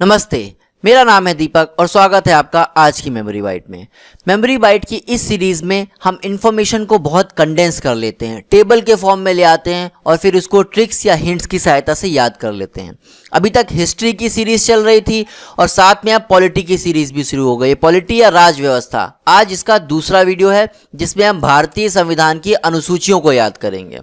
नमस्ते, मेरा नाम है दीपक और स्वागत है आपका आज की मेमोरी बाइट में। मेमोरी बाइट की इस सीरीज़ में हम इन्फॉर्मेशन को बहुत कंडेंस कर लेते हैं, टेबल के फॉर्म में ले आते हैं और फिर उसको ट्रिक्स या हिंट्स की सहायता से याद कर लेते हैं। अभी तक हिस्ट्री की सीरीज़ चल रही थी और साथ में अब पॉलिटी की सीरीज़ भी शुरू हो गई, पॉलिटी या राज व्यवस्था। आज इसका दूसरा वीडियो है जिसमें हम भारतीय संविधान की अनुसूचियों को याद करेंगे।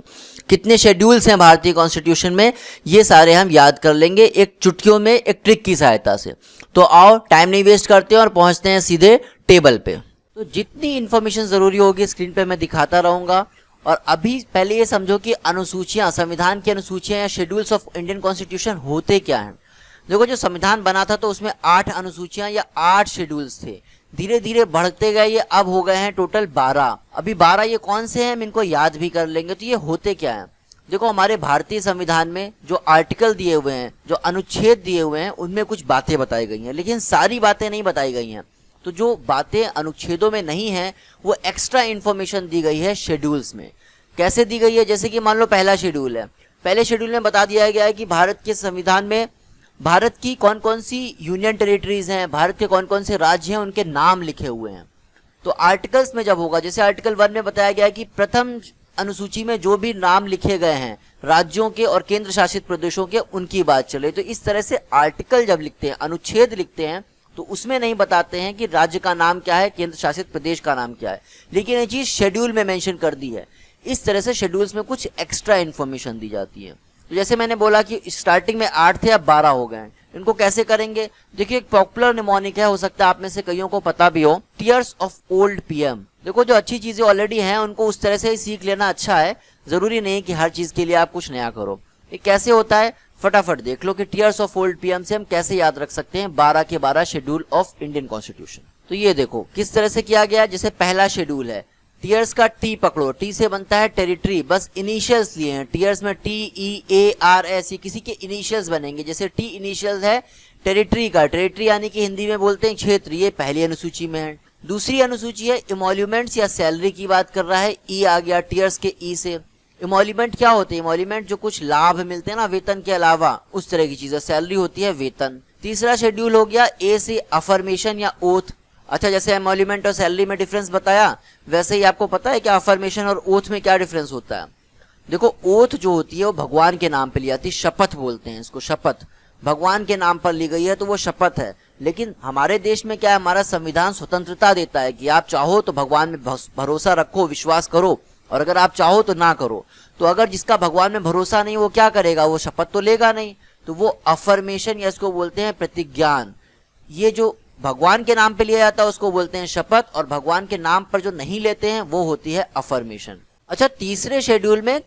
कितने शेड्यूल्स हैं भारतीय कॉन्स्टिट्यूशन में, ये सारे हम याद कर लेंगे एक चुटकियों में, एक ट्रिक की सहायता से। तो आओ टाइम नहीं वेस्ट करते हैं और पहुंचते हैं सीधे टेबल पे। तो जितनी इन्फॉर्मेशन ज़रूरी होगी स्क्रीन पे मैं दिखाता रहूँगा। और अभी पहले ये समझो कि अनुसूचियाँ, संविधान की अनुसूचियाँ या शेड्यूल्स ऑफ इंडियन कॉन्स्टिट्यूशन होते क्या हैं। देखो, जो संविधान बना था तो उसमें 8 अनुसूचियाँ या 8 शेड्यूल्स थे। धीरे धीरे बढ़ते गए, ये अब हो गए हैं टोटल 12। अभी 12 ये कौन से हैं हम इनको याद भी कर लेंगे। तो ये होते क्या हैं, देखो हमारे भारतीय संविधान में जो आर्टिकल दिए हुए हैं, जो अनुच्छेद दिए हुए हैं, उनमें कुछ बातें बताई गई हैं, लेकिन सारी बातें नहीं बताई गई हैं। तो जो बातें अनुच्छेदों में नहीं हैं वो एक्स्ट्रा इन्फॉर्मेशन दी गई है शेड्यूल्स में। कैसे दी गई है, जैसे कि मान लो पहला शेड्यूल है, पहले शेड्यूल में बता दिया गया है कि भारत के संविधान में भारत की कौन कौन सी यूनियन टेरिटरीज हैं, भारत के कौन कौन से राज्य हैं, उनके नाम लिखे हुए हैं। तो आर्टिकल्स में जब होगा, जैसे आर्टिकल 1 में बताया गया कि प्रथम अनुसूची में जो भी नाम लिखे गए हैं राज्यों के और केंद्र शासित प्रदेशों के, उनकी बात चले। तो इस तरह से आर्टिकल जब लिखते हैं, अनुच्छेद लिखते हैं, तो उसमें नहीं बताते हैं कि राज्य का नाम क्या है, केंद्र शासित प्रदेश का नाम क्या है, लेकिन ये चीज शेड्यूल में मेंशन कर दी है। इस तरह से शेड्यूल्स में कुछ एक्स्ट्रा इन्फॉर्मेशन दी जाती है। तो जैसे मैंने बोला कि स्टार्टिंग में 8 थे, अब 12 हो गए हैं। इनको कैसे करेंगे, देखिए एक पॉपुलर निमोनिक है, हो सकता है आप में से कईयों को पता भी हो, टीयर्स ऑफ ओल्ड पीएम। देखो, जो अच्छी चीजें ऑलरेडी हैं उनको उस तरह से ही सीख लेना अच्छा है, जरूरी नहीं कि हर चीज के लिए आप कुछ नया करो। ये कैसे होता है फटाफट देख लो कि टीयर्स ऑफ ओल्ड पीएम से हम कैसे याद रख सकते हैं 12 के 12 शेड्यूल ऑफ इंडियन कॉन्स्टिट्यूशन। तो ये देखो किस तरह से किया गया। जैसे पहला शेड्यूल है, टीयर्स का टी पकड़ो, टी से बनता है टेरिटरी, बस इनिशियल्स लिए हैं। टीयर्स में TEARS, ये किसी के इनिशियल्स बनेंगे। जैसे टी इनिशियल्स है टेरिटरी का, टेरिटरी यानी कि हिंदी में बोलते हैं क्षेत्र, ये पहली अनुसूची में है। दूसरी अनुसूची है इमोल्यूमेंट्स या सैलरी की बात कर रहा है, ई आ गया टीयर्स के ई से। इमोल्यूमेंट क्या होते हैं, इमोल्यूमेंट जो कुछ लाभ मिलते हैं ना वेतन के अलावा, उस तरह की चीज है। सैलरी होती है वेतन। तीसरा शेड्यूल हो गया ए से अफर्मेशन या ओथ। अच्छा, जैसे एमोल्यूमेंट और सैलरी में डिफरेंस बताया, वैसे ही आपको पता है कि अफर्मेशन और ओथ में क्या डिफरेंस होता है। देखो, ओथ जो होती है वो भगवान के नाम पे ली जाती है, शपथ बोलते हैं इसको, शपथ भगवान के नाम पर ली गई है तो वो शपथ है। लेकिन हमारे देश में क्या है, हमारा संविधान स्वतंत्रता देता है कि आप चाहो तो भगवान में भरोसा रखो, विश्वास करो, और अगर आप चाहो तो ना करो। तो अगर जिसका भगवान में भरोसा नहीं, वो क्या करेगा, वो शपथ तो लेगा नहीं। तो वो अफर्मेशन या इसको बोलते हैं प्रतिज्ञान। ये जो भगवान के नाम पे लिया जाता है उसको बोलते हैं शपथ, और भगवान के नाम पर जो नहीं लेते हैं वो होती है अफर्मेशन। अच्छा, तीसरे शेड्यूल में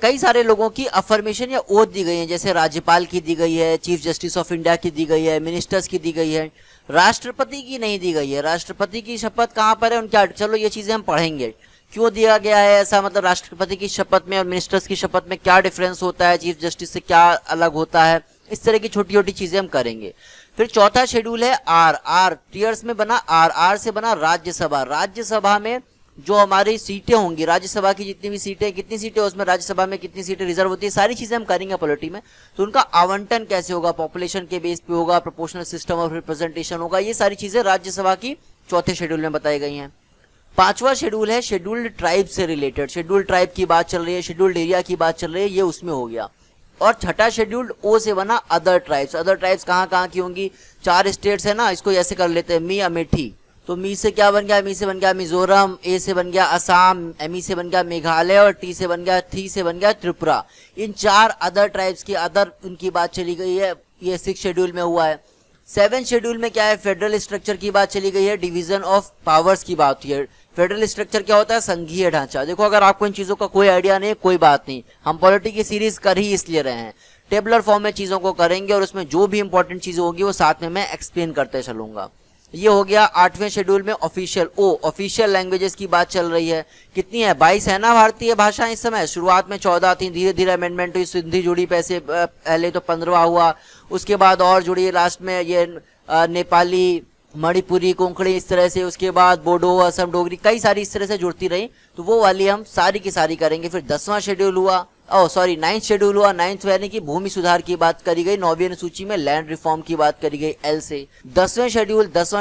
कई सारे लोगों की अफर्मेशन या ओथ दी गई है। जैसे राज्यपाल की दी गई है, चीफ जस्टिस ऑफ इंडिया की दी गई है, मिनिस्टर्स की दी गई है, राष्ट्रपति की नहीं दी गई है। राष्ट्रपति की शपथ कहाँ पर है उनका, चलो ये चीजें हम पढ़ेंगे क्यों दिया गया है ऐसा, मतलब राष्ट्रपति की शपथ में और मिनिस्टर्स की शपथ में क्या डिफरेंस होता है, चीफ जस्टिस से क्या अलग होता है, इस तरह की छोटी छोटी चीजें हम करेंगे। फिर चौथा शेड्यूल है आर टीयर्स में बना, आर से बना राज्यसभा। राज्यसभा में जो हमारी सीटें होंगी, राज्यसभा की जितनी भी सीटें, कितनी सीटें उसमें राज्यसभा में कितनी सीटें रिजर्व होती है, सारी चीजें हम करेंगे पॉलिटी में। तो उनका आवंटन कैसे होगा, पॉपुलेशन के बेस पे होगा, प्रोपोर्शनल सिस्टम ऑफ रिप्रेजेंटेशन होगा, ये सारी चीजें राज्यसभा की चौथे शेड्यूल में बताई गई हैं। पांचवा शेड्यूल है शेड्यूल्ड ट्राइब से रिलेटेड, शेड्यूल्ड ट्राइब की बात चल रही है, शेड्यूल्ड एरिया की बात चल रही है, ये उसमें हो गया। और छठा शेड्यूल्ड ओ से बना अदर ट्राइब्स। अदर ट्राइब्स कहाँ कहाँ की होंगी, 4 स्टेट्स है ना, इसको ऐसे कर लेते हैं, मी अमेठी। तो मी से क्या बन गया, मी से बन गया मिजोरम, ए से बन गया असम, एमी से बन गया मेघालय, और टी से बन गया, थी से बन गया त्रिपुरा। इन 4 अदर ट्राइब्स की अदर उनकी बात चली गई है, ये 6 शेड्यूल में हुआ है। 7 शेड्यूल में क्या है, फेडरल स्ट्रक्चर की बात चली गई है, डिवीजन ऑफ पावर्स की बात हुई है। फेडरल स्ट्रक्चर क्या होता है, संघीय ढांचा। देखो, अगर आपको इन चीजों का कोई आइडिया नहीं, कोई बात नहीं, हम पॉलिटी की सीरीज कर ही इसलिए रहे हैं, टेबलर फॉर्म में चीजों को करेंगे और उसमें जो भी इंपॉर्टेंट चीजें होगी वो साथ में मैं एक्सप्लेन करते चलूंगा। ये हो गया 8वें शेड्यूल में ऑफिशियल ऑफिशियल लैंग्वेजेस की बात चल रही है। कितनी है, 22 है ना भारतीय भाषा इस समय। शुरुआत में 14 थी, धीरे धीरे अमेंडमेंट हुई, सिंधी जुड़ी, पैसे पहले तो 15वां हुआ, उसके बाद और जुड़ी, लास्ट में ये नेपाली, मणिपुरी, कोंकणी, इस तरह से, उसके बाद बोडो, असम, डोगरी, कई सारी इस तरह से जुड़ती रही। तो वो वाली हम सारी की सारी करेंगे। फिर 10वां शेड्यूल हुआ, नाइन्थ शेड्यूल हुआ, नाइन्थ यानी कि भूमि सुधार की बात करी गई, 9वीं अनुसूची में लैंड रिफॉर्म की बात करी गई एल से। 10वां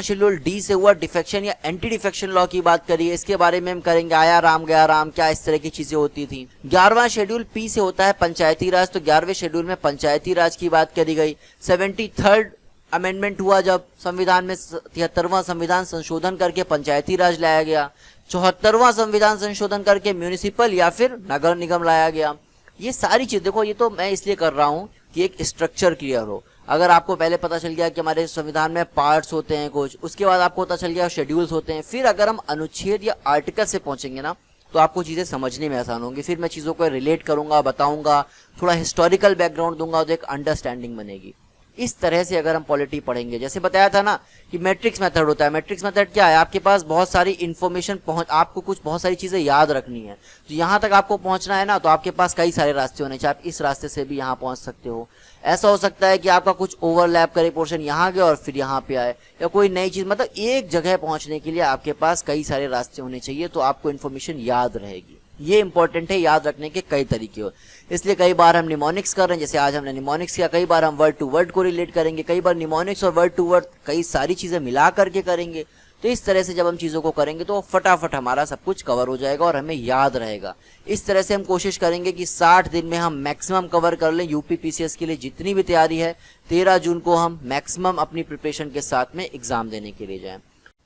शेड्यूल डी से हुआ, डिफेक्शन या एंटी डिफेक्शन लॉ की बात करी है, इसके बारे में हम करेंगे, आया राम गया राम, क्या इस तरह की चीजें होती थी। 11वां शेड्यूल पी से होता है पंचायती राज, तो 11वें शेड्यूल में पंचायती राज की बात करी गई। 73rd अमेंडमेंट हुआ जब संविधान में 73वां संविधान संशोधन करके पंचायती राज लाया गया। 74वां संविधान संशोधन करके म्यूनिसिपल या फिर नगर निगम लाया गया। ये सारी चीज देखो, ये तो मैं इसलिए कर रहा हूं कि एक स्ट्रक्चर क्लियर हो। अगर आपको पहले पता चल गया कि हमारे संविधान में पार्ट्स होते हैं कुछ, उसके बाद आपको पता चल गया शेड्यूल्स होते हैं, फिर अगर हम अनुच्छेद या आर्टिकल से पहुंचेंगे ना तो आपको चीजें समझने में आसान होंगी। फिर मैं चीजों को रिलेट करूंगा, बताऊंगा, थोड़ा हिस्टोरिकल बैकग्राउंड दूंगा तो एक अंडरस्टैंडिंग बनेगी। इस तरह से अगर हम पॉलिटी पढ़ेंगे, जैसे बताया था ना कि मैट्रिक्स मेथड होता है। मैट्रिक्स मेथड क्या है? आपके पास बहुत सारी इंफॉर्मेशन आपको कुछ बहुत सारी चीजें याद रखनी है, तो यहां तक आपको पहुंचना है ना, तो आपके पास कई सारे रास्ते होने चाहिए। आप इस रास्ते से भी यहां पहुंच सकते हो। ऐसा हो सकता है कि आपका कुछ ओवरलैप करे पोर्शन यहां गया और फिर यहां पे आए, या कोई नई चीज, मतलब एक जगह पहुंचने के लिए आपके पास कई सारे रास्ते होने चाहिए, तो आपको इन्फॉर्मेशन याद रहेगी। ये इंपॉर्टेंट है, याद रखने के कई तरीके हो। इसलिए कई बार हम निमोनिक्स कर रहे हैं, जैसे आज हमने निमोनिक्स किया, कई बार हम वर्ड टू वर्ड को रिलेट करेंगे, कई बार निमोनिक्स और वर्ड टू वर्ड कई सारी चीजें मिला करके करेंगे। तो इस तरह से जब हम चीजों को करेंगे तो फटाफट हमारा सब कुछ कवर हो जाएगा और हमें याद रहेगा। इस तरह से हम कोशिश करेंगे कि 60 दिन में हम मैक्सिमम कवर कर लें। यूपी पीसीएस के लिए जितनी भी तैयारी है, 13 जून को हम मैक्सिमम अपनी प्रिपरेशन के साथ में एग्जाम देने के लिए जाएं।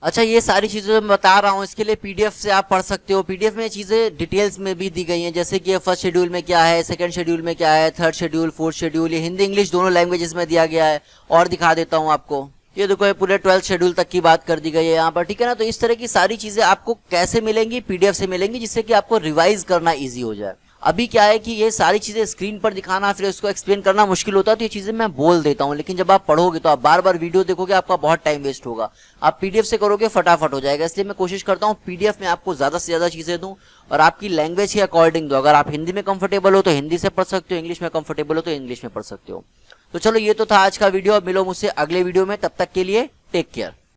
अच्छा, ये सारी चीजें मैं बता रहा हूँ, इसके लिए पीडीएफ से आप पढ़ सकते हो। पीडीएफ में चीजें डिटेल्स में भी दी गई हैं, जैसे कि फर्स्ट शेड्यूल में क्या है, सेकंड शेड्यूल में क्या है, थर्ड शेड्यूल, फोर्थ शेड्यूल, ये हिंदी इंग्लिश दोनों लैंग्वेजेस में दिया गया है। और दिखा देता हूँ आपको, ये देखो, ये पूरे 12th शेड्यूल तक की बात कर दी गई है यहाँ पर, ठीक है ना। तो इस तरह की सारी चीजें आपको कैसे मिलेंगी? पीडीएफ से मिलेंगी, जिससे कि आपको रिवाइज करना ईजी हो जाए। अभी क्या है कि ये सारी चीजें स्क्रीन पर दिखाना फिर उसको एक्सप्लेन करना मुश्किल होता है, तो ये चीजें मैं बोल देता हूँ, लेकिन जब आप पढ़ोगे तो आप बार बार वीडियो देखोगे, आपका बहुत टाइम वेस्ट होगा। आप पीडीएफ से करोगे फटाफट हो जाएगा। इसलिए मैं कोशिश करता हूँ पीडीएफ में आपको ज्यादा से ज्यादा चीजें दूं और आपकी लैंग्वेज के अकॉर्डिंग दो। अगर आप हिंदी में कंफर्टेबल हो तो हिंदी से पढ़ सकते हो, इंग्लिश में कंफर्टेबल हो तो इंग्लिश में पढ़ सकते हो। तो चलो, ये तो था आज का वीडियो। अब मिलो मुझसे अगले वीडियो में, तब तक के लिए टेक केयर।